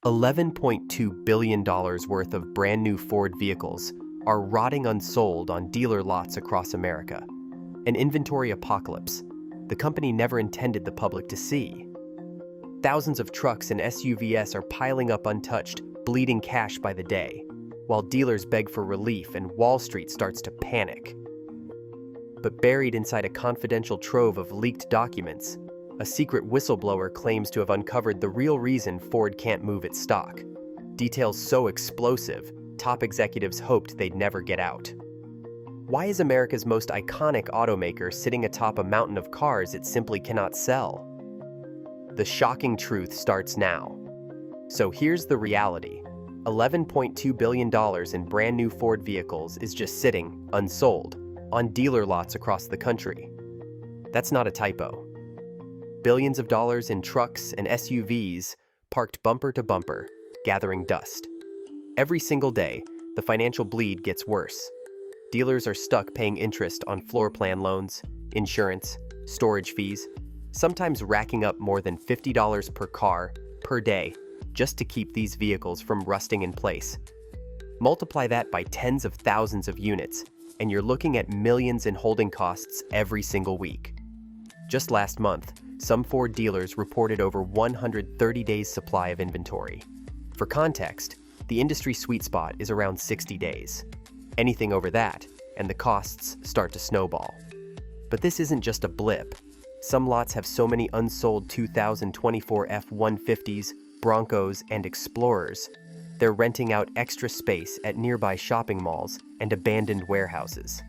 $11.2 billion worth of brand new Ford vehicles are rotting unsold on dealer lots across America. An inventory apocalypse the company never intended the public to see. Thousands of trucks and SUVs are piling up untouched, bleeding cash by the day, while dealers beg for relief and Wall Street starts to panic. But buried inside a confidential trove of leaked documents, a secret whistleblower claims to have uncovered the real reason Ford can't move its stock. Details so explosive, top executives hoped they'd never get out. Why is America's most iconic automaker sitting atop a mountain of cars it simply cannot sell? The shocking truth starts now. So here's the reality. $11.2 billion in brand new Ford vehicles is just sitting, unsold, on dealer lots across the country. That's not a typo. Billions of dollars in trucks and SUVs parked bumper to bumper, gathering dust. Every single day, the financial bleed gets worse. Dealers are stuck paying interest on floor plan loans, insurance, storage fees, sometimes racking up more than $50 per car per day just to keep these vehicles from rusting in place. Multiply that by tens of thousands of units, and you're looking at millions in holding costs every single week. Just last month, some Ford dealers reported over 130 days' supply of inventory. For context, the industry sweet spot is around 60 days. Anything over that, and the costs start to snowball. But this isn't just a blip. Some lots have so many unsold 2024 F-150s, Broncos, and Explorers. They're renting out extra space at nearby shopping malls and abandoned warehouses.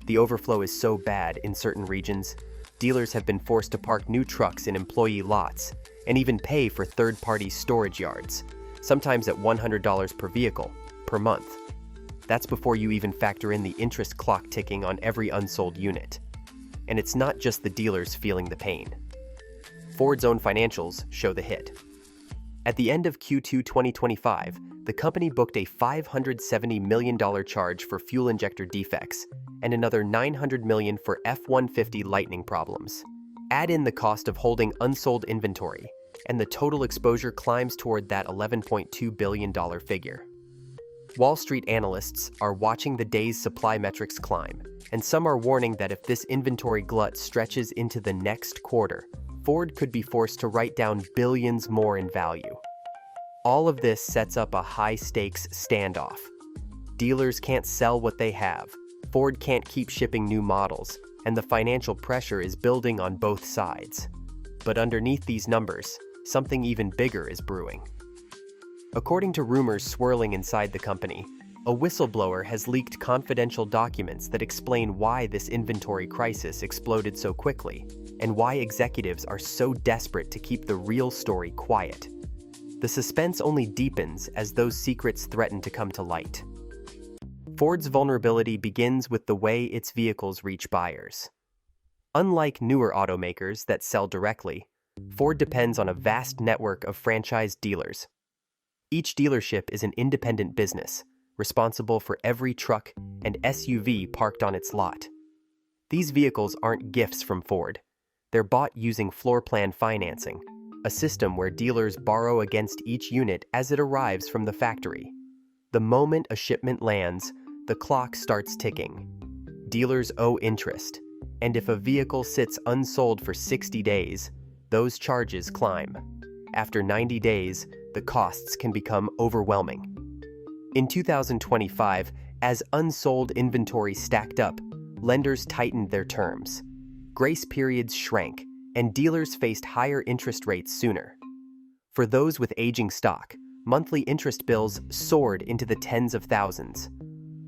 The overflow is so bad in certain regions, dealers have been forced to park new trucks in employee lots and even pay for third-party storage yards, sometimes at $100 per vehicle, per month. That's before you even factor in the interest clock ticking on every unsold unit. And it's not just the dealers feeling the pain. Ford's own financials show the hit. At the end of Q2 2025, the company booked a $570 million charge for fuel injector defects and another $900 million for F-150 Lightning problems. Add in the cost of holding unsold inventory, and the total exposure climbs toward that $11.2 billion figure. Wall Street analysts are watching the day's supply metrics climb, and some are warning that if this inventory glut stretches into the next quarter, Ford could be forced to write down billions more in value. All of this sets up a high-stakes standoff. Dealers can't sell what they have, Ford can't keep shipping new models, and the financial pressure is building on both sides. But underneath these numbers, something even bigger is brewing. According to rumors swirling inside the company, a whistleblower has leaked confidential documents that explain why this inventory crisis exploded so quickly, and why executives are so desperate to keep the real story quiet. The suspense only deepens as those secrets threaten to come to light. Ford's vulnerability begins with the way its vehicles reach buyers. Unlike newer automakers that sell directly, Ford depends on a vast network of franchised dealers. Each dealership is an independent business, responsible for every truck and SUV parked on its lot. These vehicles aren't gifts from Ford. They're bought using floor plan financing, a system where dealers borrow against each unit as it arrives from the factory. The moment a shipment lands, the clock starts ticking. Dealers owe interest, and if a vehicle sits unsold for 60 days, those charges climb. After 90 days, the costs can become overwhelming. In 2025, as unsold inventory stacked up, lenders tightened their terms. Grace periods shrank, and dealers faced higher interest rates sooner. For those with aging stock, monthly interest bills soared into the tens of thousands.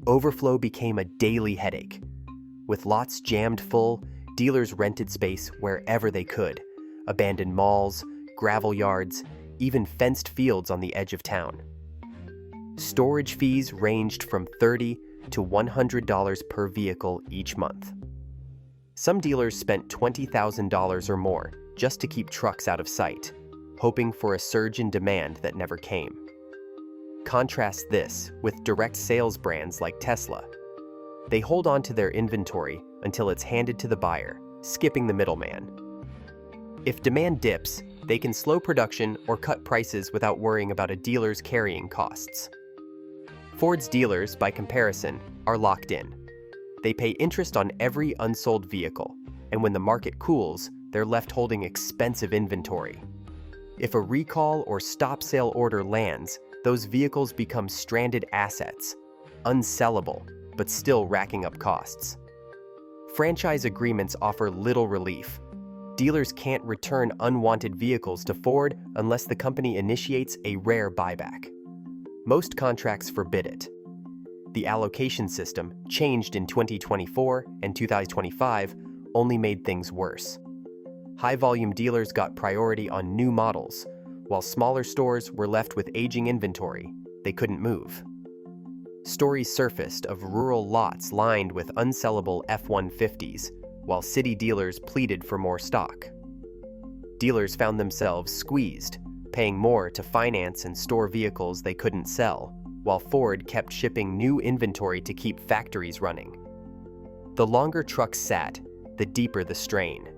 Overflow became a daily headache. With lots jammed full, dealers rented space wherever they could, abandoned malls, gravel yards, even fenced fields on the edge of town. Storage fees ranged from $30 to $100 per vehicle each month. Some dealers spent $20,000 or more just to keep trucks out of sight, hoping for a surge in demand that never came. Contrast this with direct sales brands like Tesla. They hold on to their inventory until it's handed to the buyer, skipping the middleman. If demand dips, They can slow production or cut prices without worrying about a dealer's carrying costs. Ford's dealers, by comparison, are locked in. They pay interest on every unsold vehicle, and when the market cools, they're left holding expensive inventory. If a recall or stop sale order lands, those vehicles become stranded assets, unsellable, but still racking up costs. Franchise agreements offer little relief. Dealers can't return unwanted vehicles to Ford unless the company initiates a rare buyback. Most contracts forbid it. The allocation system, changed in 2024 and 2025, only made things worse. High-volume dealers got priority on new models, while smaller stores were left with aging inventory they couldn't move. Stories surfaced of rural lots lined with unsellable F-150s, while city dealers pleaded for more stock. Dealers found themselves squeezed, paying more to finance and store vehicles they couldn't sell, while Ford kept shipping new inventory to keep factories running. The longer trucks sat, the deeper the strain.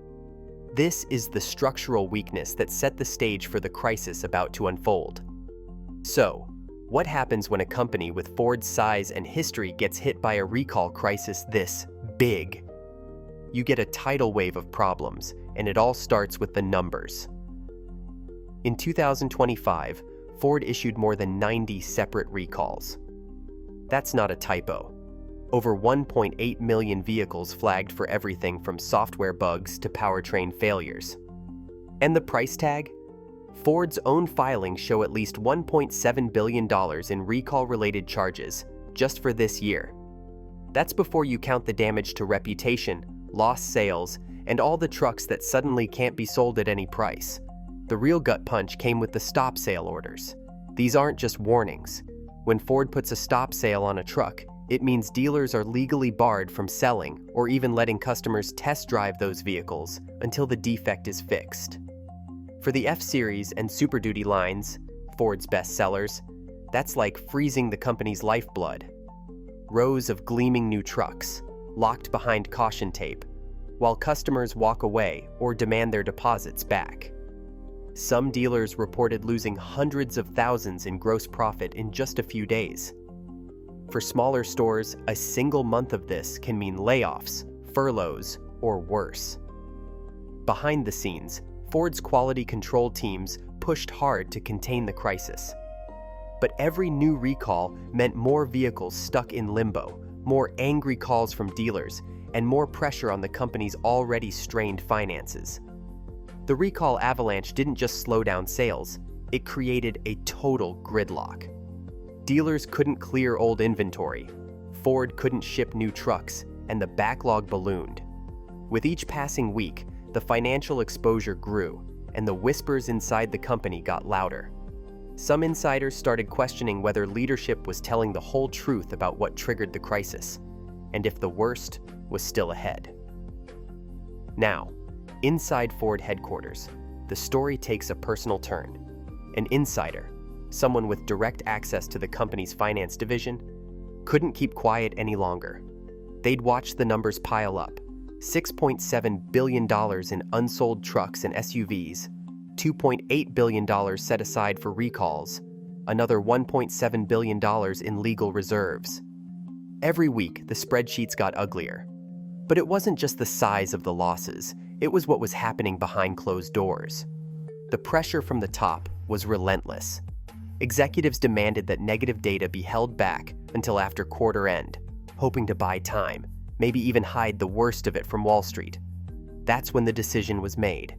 This is the structural weakness that set the stage for the crisis about to unfold. So, what happens when a company with Ford's size and history gets hit by a recall crisis this big? You get a tidal wave of problems, and it all starts with the numbers. In 2025, Ford issued more than 90 separate recalls. That's not a typo. Over 1.8 million vehicles flagged for everything from software bugs to powertrain failures. And the price tag? Ford's own filings show at least $1.7 billion in recall-related charges just for this year. That's before you count the damage to reputation, lost sales, and all the trucks that suddenly can't be sold at any price. The real gut punch came with the stop sale orders. These aren't just warnings. When Ford puts a stop sale on a truck, it means dealers are legally barred from selling or even letting customers test drive those vehicles until the defect is fixed. For the F-Series and Super Duty lines, Ford's best sellers, that's like freezing the company's lifeblood. Rows of gleaming new trucks, locked behind caution tape, while customers walk away or demand their deposits back. Some dealers reported losing hundreds of thousands in gross profit in just a few days. For smaller stores, a single month of this can mean layoffs, furloughs, or worse. Behind the scenes, Ford's quality control teams pushed hard to contain the crisis. But every new recall meant more vehicles stuck in limbo, more angry calls from dealers, and more pressure on the company's already strained finances. The recall avalanche didn't just slow down sales, it created a total gridlock. Dealers couldn't clear old inventory, Ford couldn't ship new trucks, and the backlog ballooned. With each passing week, the financial exposure grew, and the whispers inside the company got louder. Some insiders started questioning whether leadership was telling the whole truth about what triggered the crisis, and if the worst was still ahead. Now, inside Ford headquarters, the story takes a personal turn. An insider, someone with direct access to the company's finance division, couldn't keep quiet any longer. They'd watched the numbers pile up. $6.7 billion in unsold trucks and SUVs, $2.8 billion set aside for recalls, another $1.7 billion in legal reserves. Every week, the spreadsheets got uglier. But it wasn't just the size of the losses, it was what was happening behind closed doors. The pressure from the top was relentless. Executives demanded that negative data be held back until after quarter end, hoping to buy time, maybe even hide the worst of it from Wall Street. That's when the decision was made.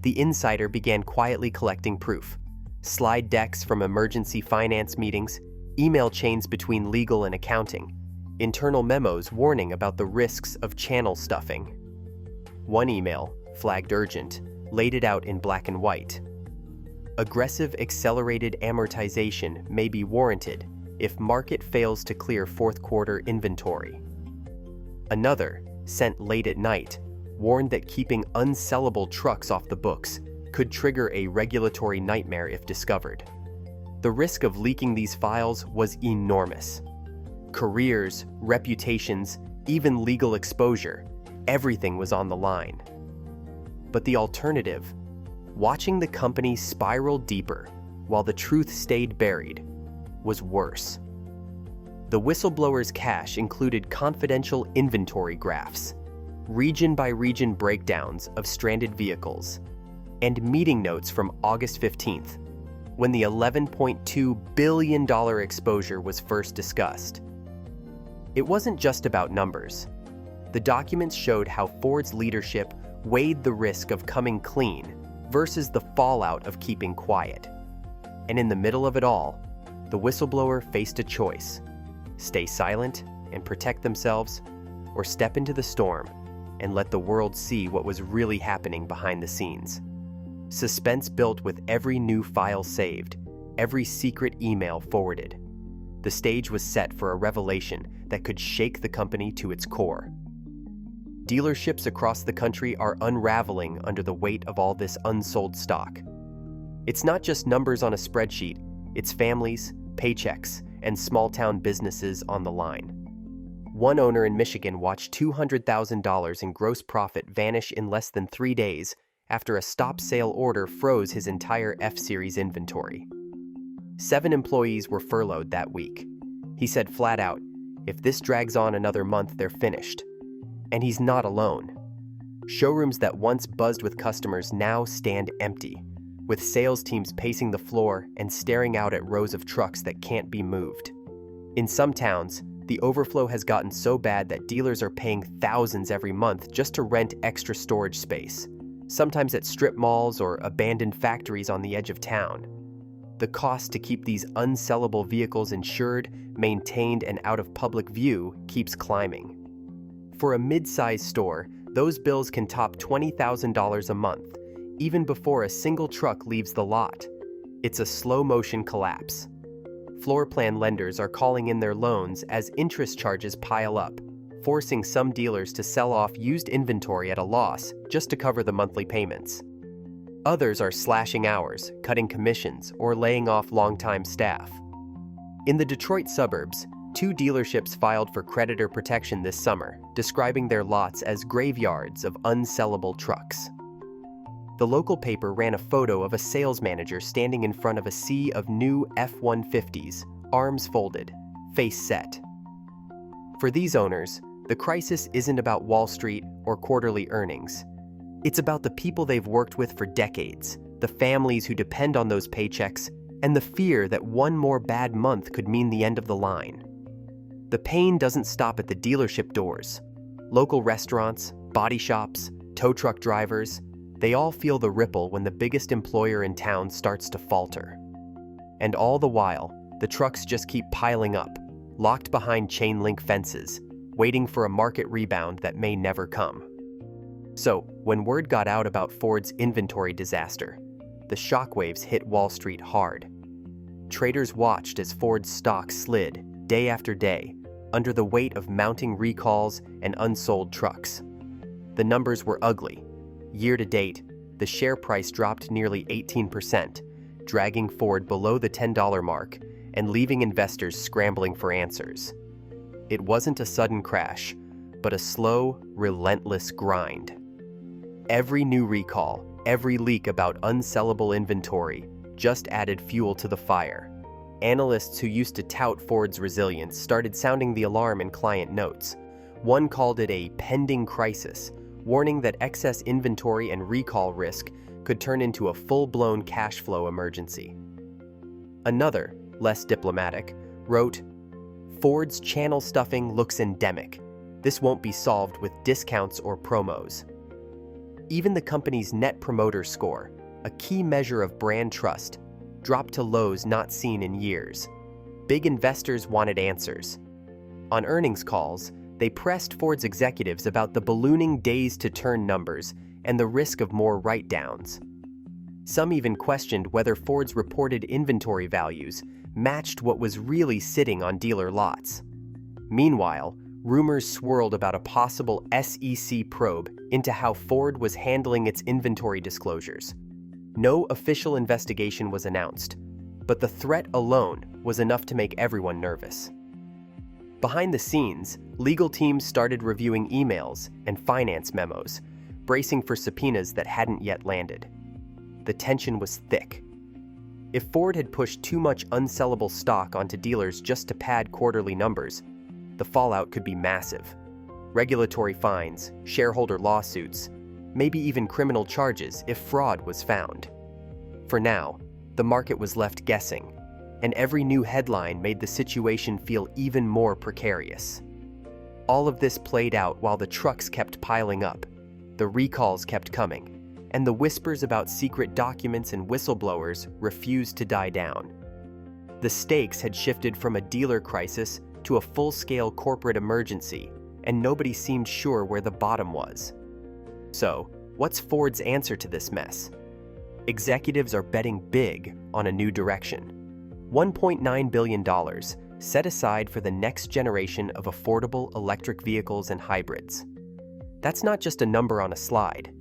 The insider began quietly collecting proof. Slide decks from emergency finance meetings, email chains between legal and accounting, internal memos warning about the risks of channel stuffing. One email, flagged urgent, laid it out in black and white. Aggressive accelerated amortization may be warranted if market fails to clear fourth quarter inventory. Another, sent late at night, warned that keeping unsellable trucks off the books could trigger a regulatory nightmare if discovered. The risk of leaking these files was enormous. Careers, reputations, even legal exposure, everything was on the line. But the alternative? Watching the company spiral deeper while the truth stayed buried was worse. The whistleblower's cache included confidential inventory graphs, region-by-region breakdowns of stranded vehicles, and meeting notes from August 15th, when the $11.2 billion exposure was first discussed. It wasn't just about numbers. The documents showed how Ford's leadership weighed the risk of coming clean versus the fallout of keeping quiet. And in the middle of it all, the whistleblower faced a choice: stay silent and protect themselves, or step into the storm and let the world see what was really happening behind the scenes. Suspense built with every new file saved, every secret email forwarded. The stage was set for a revelation that could shake the company to its core. Dealerships across the country are unraveling under the weight of all this unsold stock. It's not just numbers on a spreadsheet, it's families, paychecks, and small-town businesses on the line. One owner in Michigan watched $200,000 in gross profit vanish in less than 3 days after a stop-sale order froze his entire F-Series inventory. 7 employees were furloughed that week. He said flat out, "If this drags on another month, they're finished." And he's not alone. Showrooms that once buzzed with customers now stand empty, with sales teams pacing the floor and staring out at rows of trucks that can't be moved. In some towns, the overflow has gotten so bad that dealers are paying thousands every month just to rent extra storage space, sometimes at strip malls or abandoned factories on the edge of town. The cost to keep these unsellable vehicles insured, maintained, and out of public view keeps climbing. For a mid-sized store, those bills can top $20,000 a month, even before a single truck leaves the lot. It's a slow-motion collapse. Floor plan lenders are calling in their loans as interest charges pile up, forcing some dealers to sell off used inventory at a loss just to cover the monthly payments. Others are slashing hours, cutting commissions, or laying off longtime staff. In the Detroit suburbs, 2 dealerships filed for creditor protection this summer, describing their lots as graveyards of unsellable trucks. The local paper ran a photo of a sales manager standing in front of a sea of new F-150s, arms folded, face set. For these owners, the crisis isn't about Wall Street or quarterly earnings. It's about the people they've worked with for decades, the families who depend on those paychecks, and the fear that one more bad month could mean the end of the line. The pain doesn't stop at the dealership doors. Local restaurants, body shops, tow truck drivers, they all feel the ripple when the biggest employer in town starts to falter. And all the while, the trucks just keep piling up, locked behind chain link fences, waiting for a market rebound that may never come. So, when word got out about Ford's inventory disaster, the shockwaves hit Wall Street hard. Traders watched as Ford's stock slid, day after day, under the weight of mounting recalls and unsold trucks. The numbers were ugly. Year to date, the share price dropped nearly 18%, dragging Ford below the $10 mark and leaving investors scrambling for answers. It wasn't a sudden crash, but a slow, relentless grind. Every new recall, every leak about unsellable inventory just added fuel to the fire. Analysts who used to tout Ford's resilience started sounding the alarm in client notes. One called it a pending crisis, warning that excess inventory and recall risk could turn into a full-blown cash flow emergency. Another, less diplomatic, wrote, "Ford's channel stuffing looks endemic. This won't be solved with discounts or promos." Even the company's Net Promoter Score, a key measure of brand trust, dropped to lows not seen in years. Big investors wanted answers. On earnings calls, they pressed Ford's executives about the ballooning days-to-turn numbers and the risk of more write-downs. Some even questioned whether Ford's reported inventory values matched what was really sitting on dealer lots. Meanwhile, rumors swirled about a possible SEC probe into how Ford was handling its inventory disclosures. No official investigation was announced, but the threat alone was enough to make everyone nervous. Behind the scenes, legal teams started reviewing emails and finance memos, bracing for subpoenas that hadn't yet landed. the tension was thick. If Ford had pushed too much unsellable stock onto dealers just to pad quarterly numbers, the fallout could be massive. Regulatory fines, shareholder lawsuits, maybe even criminal charges if fraud was found. For now, the market was left guessing, and every new headline made the situation feel even more precarious. All of this played out while the trucks kept piling up, the recalls kept coming, and the whispers about secret documents and whistleblowers refused to die down. The stakes had shifted from a dealer crisis to a full-scale corporate emergency, and nobody seemed sure where the bottom was. So, what's Ford's answer to this mess? Executives are betting big on a new direction. $1.9 billion set aside for the next generation of affordable electric vehicles and hybrids. That's not just a number on a slide.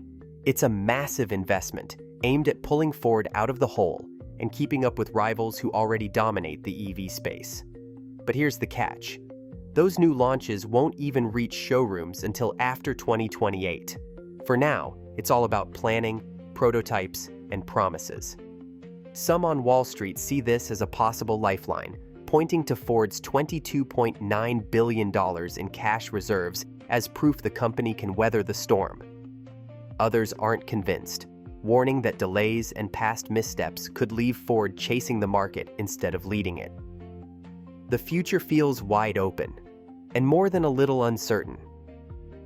It's a massive investment aimed at pulling Ford out of the hole and keeping up with rivals who already dominate the EV space. But here's the catch. Those new launches won't even reach showrooms until after 2028. For now, it's all about planning, prototypes, and promises. Some on Wall Street see this as a possible lifeline, pointing to Ford's $22.9 billion in cash reserves as proof the company can weather the storm. Others aren't convinced, warning that delays and past missteps could leave Ford chasing the market instead of leading it. The future feels wide open, and more than a little uncertain.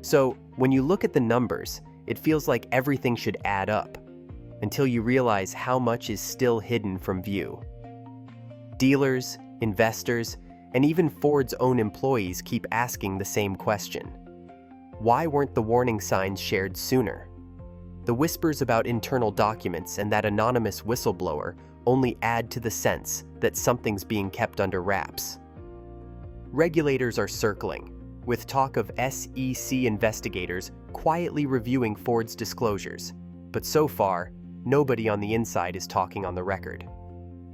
So, when you look at the numbers, it feels like everything should add up, until you realize how much is still hidden from view. Dealers, investors, and even Ford's own employees keep asking the same question. Why weren't the warning signs shared sooner? The whispers about internal documents and that anonymous whistleblower only add to the sense that something's being kept under wraps. Regulators are circling, with talk of SEC investigators quietly reviewing Ford's disclosures, but so far, nobody on the inside is talking on the record.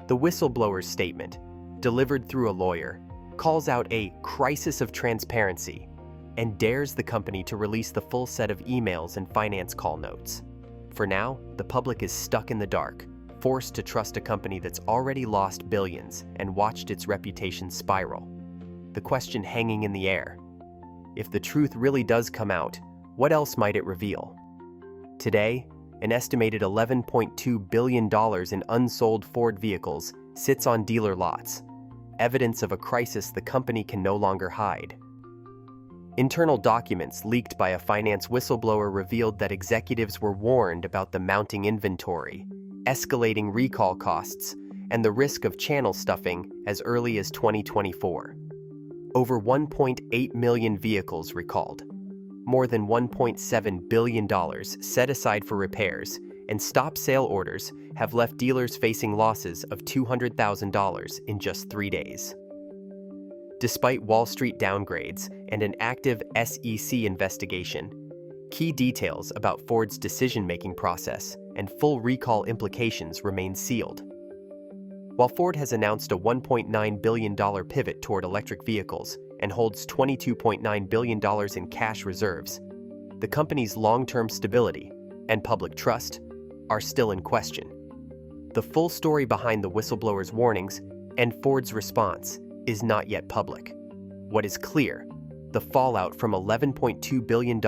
The whistleblower's statement, delivered through a lawyer, calls out a crisis of transparency and dares the company to release the full set of emails and finance call notes. For now, the public is stuck in the dark, forced to trust a company that's already lost billions and watched its reputation spiral. The question hanging in the air: if the truth really does come out, what else might it reveal? Today, an estimated $11.2 billion in unsold Ford vehicles sits on dealer lots, evidence of a crisis the company can no longer hide. Internal documents leaked by a finance whistleblower revealed that executives were warned about the mounting inventory, escalating recall costs, and the risk of channel stuffing as early as 2024. Over 1.8 million vehicles recalled, more than $1.7 billion set aside for repairs, and stop sale orders have left dealers facing losses of $200,000 in just 3 days. Despite Wall Street downgrades and an active SEC investigation, key details about Ford's decision-making process and full recall implications remain sealed. While Ford has announced a $1.9 billion pivot toward electric vehicles and holds $22.9 billion in cash reserves, the company's long-term stability and public trust are still in question. The full story behind the whistleblower's warnings and Ford's response is not yet public. What is clear, the fallout from $11.2 billion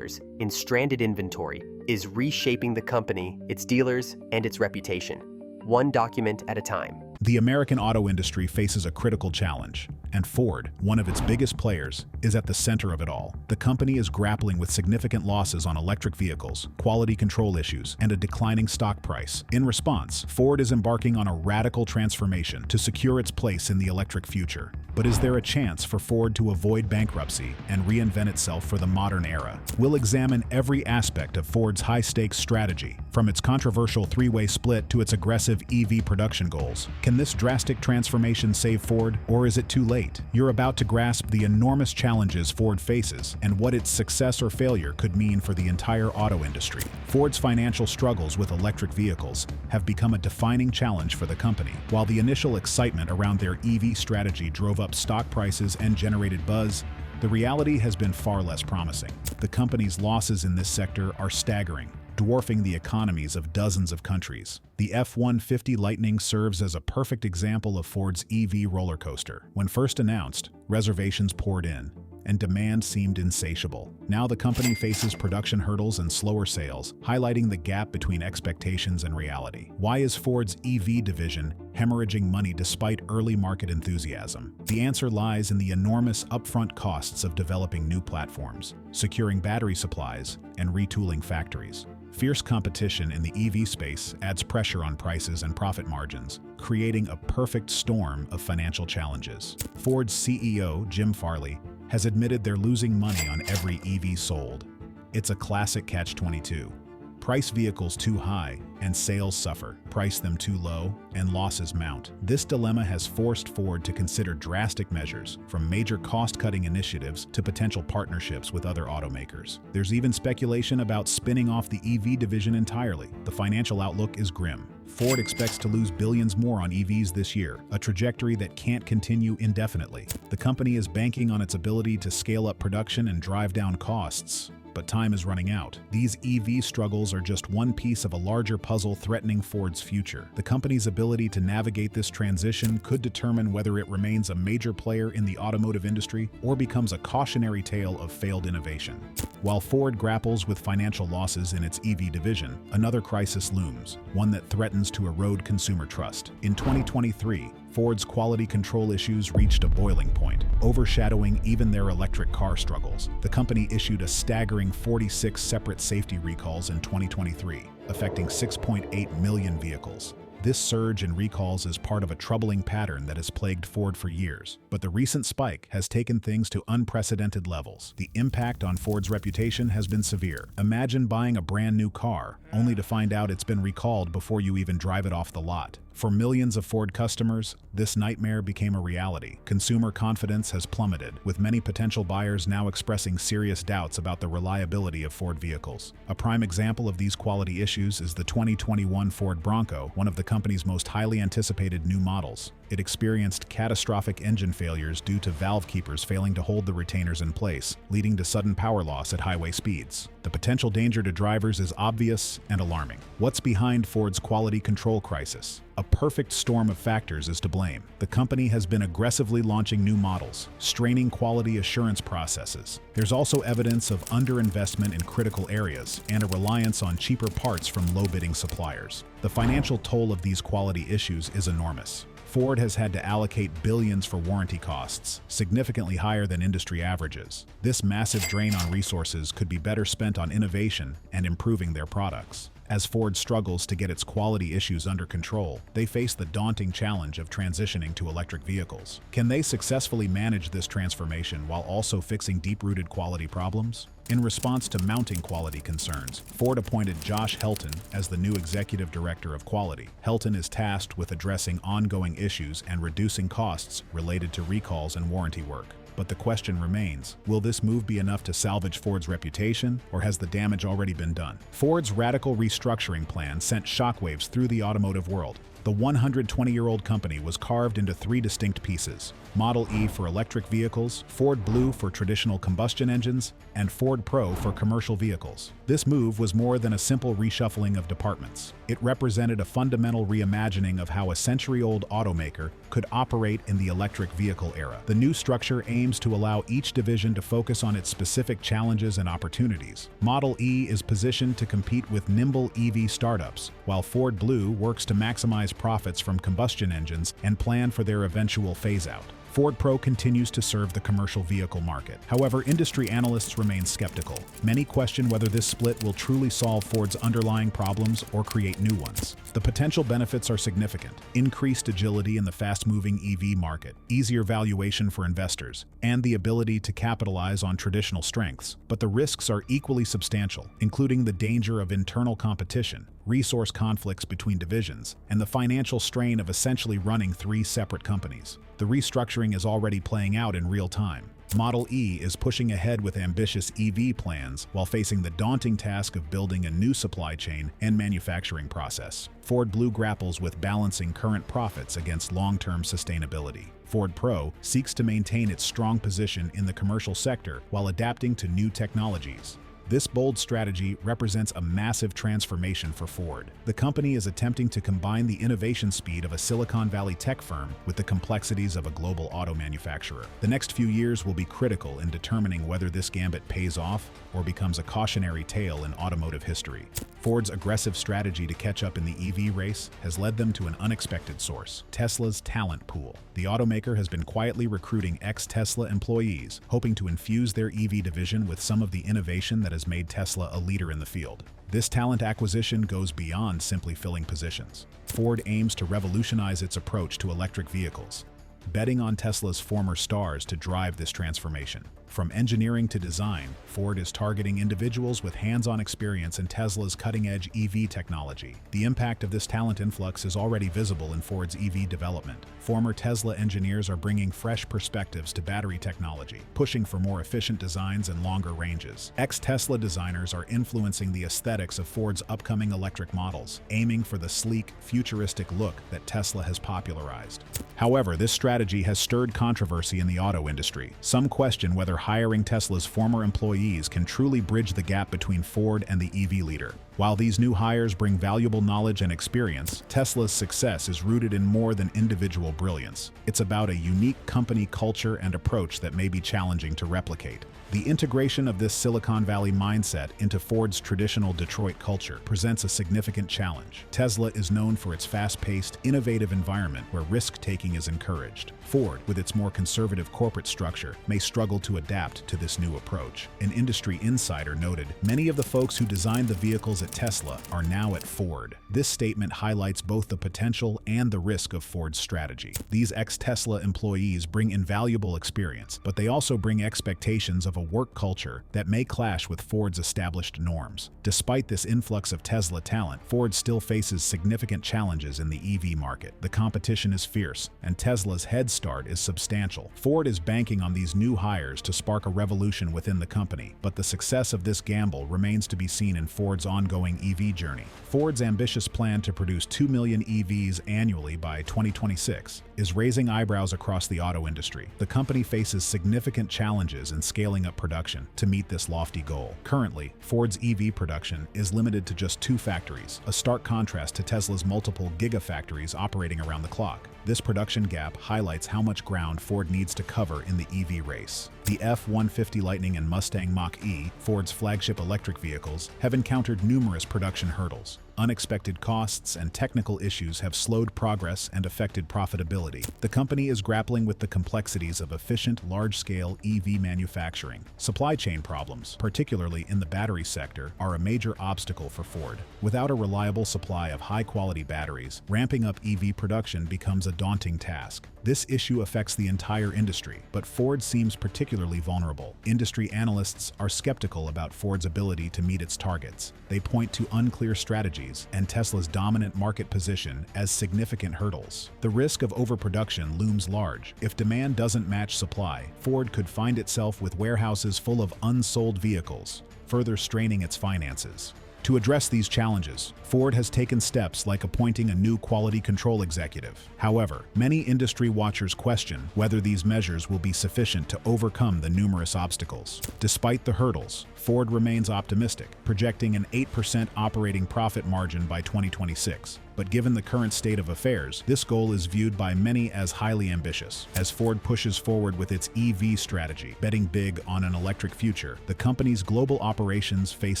in stranded inventory is reshaping the company, its dealers, and its reputation, one document at a time. The American auto industry faces a critical challenge, and Ford, one of its biggest players, is at the center of it all. The company is grappling with significant losses on electric vehicles, quality control issues, and a declining stock price. In response, Ford is embarking on a radical transformation to secure its place in the electric future. But is there a chance for Ford to avoid bankruptcy and reinvent itself for the modern era? We'll examine every aspect of Ford's high-stakes strategy, from its controversial three-way split to its aggressive EV production goals. Can this drastic transformation save Ford, or is it too late? You're about to grasp the enormous challenges Ford faces and what its success or failure could mean for the entire auto industry. Ford's financial struggles with electric vehicles have become a defining challenge for the company. While the initial excitement around their EV strategy drove up stock prices and generated buzz, the reality has been far less promising. The company's losses in this sector are staggering, dwarfing the economies of dozens of countries. The F-150 Lightning serves as a perfect example of Ford's EV roller coaster. When first announced, reservations poured in, and demand seemed insatiable. Now the company faces production hurdles and slower sales, highlighting the gap between expectations and reality. Why is Ford's EV division hemorrhaging money despite early market enthusiasm? The answer lies in the enormous upfront costs of developing new platforms, securing battery supplies, and retooling factories. Fierce competition in the EV space adds pressure on prices and profit margins, creating a perfect storm of financial challenges. Ford's CEO, Jim Farley, has admitted they're losing money on every EV sold. It's a classic catch-22. Price vehicles too high and sales suffer. Price them too low and losses mount. This dilemma has forced Ford to consider drastic measures, from major cost-cutting initiatives to potential partnerships with other automakers. There's even speculation about spinning off the EV division entirely. The financial outlook is grim. Ford expects to lose billions more on EVs this year, a trajectory that can't continue indefinitely. The company is banking on its ability to scale up production and drive down costs. But time is running out. These EV struggles are just one piece of a larger puzzle threatening Ford's future. The company's ability to navigate this transition could determine whether it remains a major player in the automotive industry or becomes a cautionary tale of failed innovation. While Ford grapples with financial losses in its EV division, another crisis looms, one that threatens to erode consumer trust. In 2023, Ford's quality control issues reached a boiling point, overshadowing even their electric car struggles. The company issued a staggering 46 separate safety recalls in 2023, affecting 6.8 million vehicles. This surge in recalls is part of a troubling pattern that has plagued Ford for years, but the recent spike has taken things to unprecedented levels. The impact on Ford's reputation has been severe. Imagine buying a brand new car, only to find out it's been recalled before you even drive it off the lot. For millions of Ford customers, this nightmare became a reality. Consumer confidence has plummeted, with many potential buyers now expressing serious doubts about the reliability of Ford vehicles. A prime example of these quality issues is the 2021 Ford Bronco, one of the company's most highly anticipated new models. It experienced catastrophic engine failures due to valve keepers failing to hold the retainers in place, leading to sudden power loss at highway speeds. The potential danger to drivers is obvious and alarming. What's behind Ford's quality control crisis? A perfect storm of factors is to blame. The company has been aggressively launching new models, straining quality assurance processes. There's also evidence of underinvestment in critical areas and a reliance on cheaper parts from low-bidding suppliers. The financial toll of these quality issues is enormous. Ford has had to allocate billions for warranty costs, significantly higher than industry averages. This massive drain on resources could be better spent on innovation and improving their products. As Ford struggles to get its quality issues under control, they face the daunting challenge of transitioning to electric vehicles. Can they successfully manage this transformation while also fixing deep-rooted quality problems? In response to mounting quality concerns, Ford appointed Josh Helton as the new executive director of quality. Helton is tasked with addressing ongoing issues and reducing costs related to recalls and warranty work. But the question remains, will this move be enough to salvage Ford's reputation, or has the damage already been done? Ford's radical restructuring plan sent shockwaves through the automotive world. The 120-year-old company was carved into three distinct pieces: Model E for electric vehicles, Ford Blue for traditional combustion engines, and Ford Pro for commercial vehicles. This move was more than a simple reshuffling of departments. It represented a fundamental reimagining of how a century-old automaker could operate in the electric vehicle era. The new structure aims to allow each division to focus on its specific challenges and opportunities. Model E is positioned to compete with nimble EV startups, while Ford Blue works to maximize profits from combustion engines and plan for their eventual phase-out. Ford Pro continues to serve the commercial vehicle market. However, industry analysts remain skeptical. Many question whether this split will truly solve Ford's underlying problems or create new ones. The potential benefits are significant: increased agility in the fast-moving EV market, easier valuation for investors, and the ability to capitalize on traditional strengths. But the risks are equally substantial, including the danger of internal competition, resource conflicts between divisions, and the financial strain of essentially running three separate companies. The restructuring is already playing out in real time. Model E is pushing ahead with ambitious EV plans while facing the daunting task of building a new supply chain and manufacturing process. Ford Blue grapples with balancing current profits against long-term sustainability. Ford Pro seeks to maintain its strong position in the commercial sector while adapting to new technologies. This bold strategy represents a massive transformation for Ford. The company is attempting to combine the innovation speed of a Silicon Valley tech firm with the complexities of a global auto manufacturer. The next few years will be critical in determining whether this gambit pays off or becomes a cautionary tale in automotive history. Ford's aggressive strategy to catch up in the EV race has led them to an unexpected source: Tesla's talent pool. The automaker has been quietly recruiting ex-Tesla employees, hoping to infuse their EV division with some of the innovation that has made Tesla a leader in the field. This talent acquisition goes beyond simply filling positions. Ford aims to revolutionize its approach to electric vehicles, betting on Tesla's former stars to drive this transformation. From engineering to design, Ford is targeting individuals with hands-on experience in Tesla's cutting-edge EV technology. The impact of this talent influx is already visible in Ford's EV development. Former Tesla engineers are bringing fresh perspectives to battery technology, pushing for more efficient designs and longer ranges. Ex-Tesla designers are influencing the aesthetics of Ford's upcoming electric models, aiming for the sleek, futuristic look that Tesla has popularized. However, this strategy has stirred controversy in the auto industry. Some question whether hiring Tesla's former employees can truly bridge the gap between Ford and the EV leader. While these new hires bring valuable knowledge and experience, Tesla's success is rooted in more than individual brilliance. It's about a unique company culture and approach that may be challenging to replicate. The integration of this Silicon Valley mindset into Ford's traditional Detroit culture presents a significant challenge. Tesla is known for its fast-paced, innovative environment where risk-taking is encouraged. Ford, with its more conservative corporate structure, may struggle to adapt to this new approach. An industry insider noted, "Many of the folks who designed the vehicles at Tesla are now at Ford." This statement highlights both the potential and the risk of Ford's strategy. These ex-Tesla employees bring invaluable experience, but they also bring expectations of a work culture that may clash with Ford's established norms. Despite this influx of Tesla talent, Ford still faces significant challenges in the EV market. The competition is fierce, and Tesla's head start is substantial. Ford is banking on these new hires to spark a revolution within the company, but the success of this gamble remains to be seen in Ford's ongoing EV journey. Ford's ambitious plan to produce 2 million EVs annually by 2026 is raising eyebrows across the auto industry. The company faces significant challenges in scaling up production to meet this lofty goal. Currently, Ford's EV production is limited to just 2 factories, a stark contrast to Tesla's multiple gigafactories operating around the clock. This production gap highlights how much ground Ford needs to cover in the EV race. The F-150 Lightning and Mustang Mach-E, Ford's flagship electric vehicles, have encountered numerous production hurdles. Unexpected costs and technical issues have slowed progress and affected profitability. The company is grappling with the complexities of efficient, large-scale EV manufacturing. Supply chain problems, particularly in the battery sector, are a major obstacle for Ford. Without a reliable supply of high-quality batteries, ramping up EV production becomes a daunting task. This issue affects the entire industry, but Ford seems particularly vulnerable. Industry analysts are skeptical about Ford's ability to meet its targets. They point to unclear strategies and Tesla's dominant market position as significant hurdles. The risk of overproduction looms large. If demand doesn't match supply, Ford could find itself with warehouses full of unsold vehicles, further straining its finances. To address these challenges, Ford has taken steps like appointing a new quality control executive. However, many industry watchers question whether these measures will be sufficient to overcome the numerous obstacles. Despite the hurdles, Ford remains optimistic, projecting an 8% operating profit margin by 2026. But given the current state of affairs, this goal is viewed by many as highly ambitious. As Ford pushes forward with its EV strategy, betting big on an electric future, the company's global operations face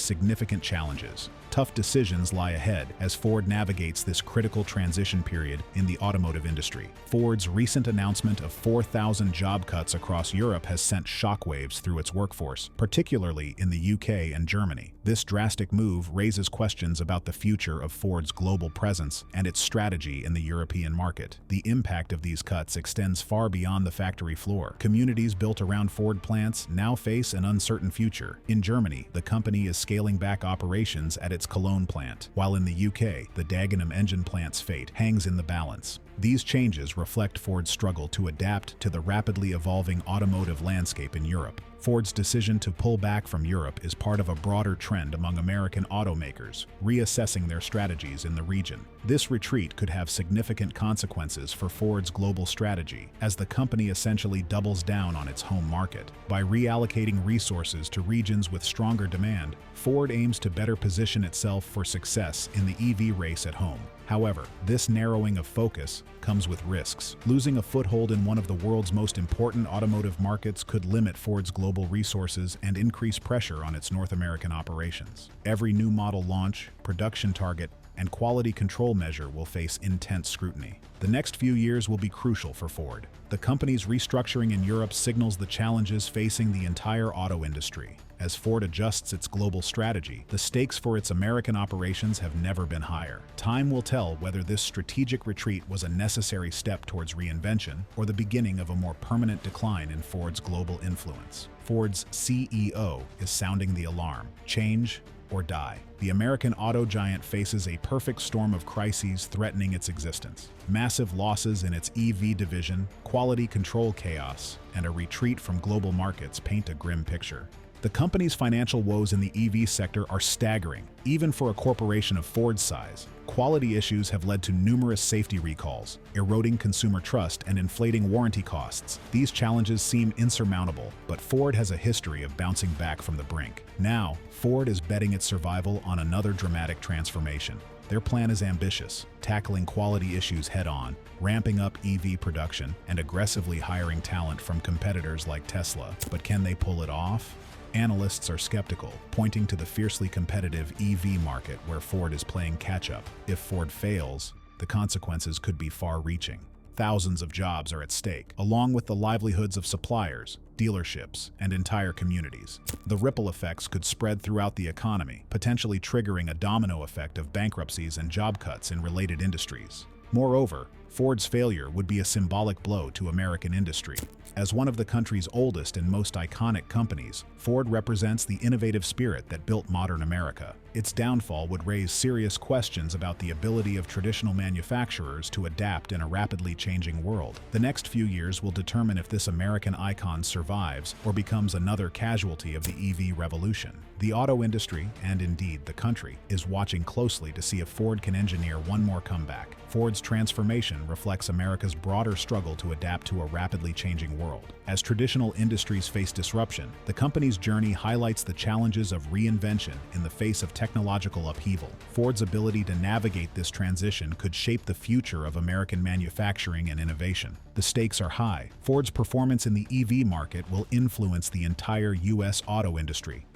significant challenges. Tough decisions lie ahead as Ford navigates this critical transition period in the automotive industry. Ford's recent announcement of 4,000 job cuts across Europe has sent shockwaves through its workforce, particularly in the UK and Germany. This drastic move raises questions about the future of Ford's global presence and its strategy in the European market. The impact of these cuts extends far beyond the factory floor. Communities built around Ford plants now face an uncertain future. In Germany, the company is scaling back operations at its Cologne plant, while in the UK, the Dagenham engine plant's fate hangs in the balance. These changes reflect Ford's struggle to adapt to the rapidly evolving automotive landscape in Europe. Ford's decision to pull back from Europe is part of a broader trend among American automakers, reassessing their strategies in the region. This retreat could have significant consequences for Ford's global strategy, as the company essentially doubles down on its home market. By reallocating resources to regions with stronger demand, Ford aims to better position itself for success in the EV race at home. However, this narrowing of focus comes with risks. Losing a foothold in one of the world's most important automotive markets could limit Ford's global resources and increase pressure on its North American operations. Every new model launch, production target, and quality control measure will face intense scrutiny. The next few years will be crucial for Ford. The company's restructuring in Europe signals the challenges facing the entire auto industry. As Ford adjusts its global strategy, the stakes for its American operations have never been higher. Time will tell whether this strategic retreat was a necessary step towards reinvention or the beginning of a more permanent decline in Ford's global influence. Ford's CEO is sounding the alarm. Change or die. The American auto giant faces a perfect storm of crises threatening its existence. Massive losses in its EV division, quality control chaos, and a retreat from global markets paint a grim picture. The company's financial woes in the EV sector are staggering, even for a corporation of Ford's size. Quality issues have led to numerous safety recalls, eroding consumer trust and inflating warranty costs. These challenges seem insurmountable, but Ford has a history of bouncing back from the brink. Now, Ford is betting its survival on another dramatic transformation. Their plan is ambitious, tackling quality issues head-on, ramping up EV production, and aggressively hiring talent from competitors like Tesla. But can they pull it off? Analysts are skeptical, pointing to the fiercely competitive EV market where Ford is playing catch-up. If Ford fails, the consequences could be far-reaching. Thousands of jobs are at stake, along with the livelihoods of suppliers, dealerships, and entire communities. The ripple effects could spread throughout the economy, potentially triggering a domino effect of bankruptcies and job cuts in related industries. Moreover, Ford's failure would be a symbolic blow to American industry. As one of the country's oldest and most iconic companies, Ford represents the innovative spirit that built modern America. Its downfall would raise serious questions about the ability of traditional manufacturers to adapt in a rapidly changing world. The next few years will determine if this American icon survives or becomes another casualty of the EV revolution. The auto industry, and indeed the country, is watching closely to see if Ford can engineer one more comeback. Ford's transformation reflects America's broader struggle to adapt to a rapidly changing world. As traditional industries face disruption, the company's journey highlights the challenges of reinvention in the face of technological upheaval. Ford's ability to navigate this transition could shape the future of American manufacturing and innovation. The stakes are high. Ford's performance in the EV market will influence the entire U.S. auto industry,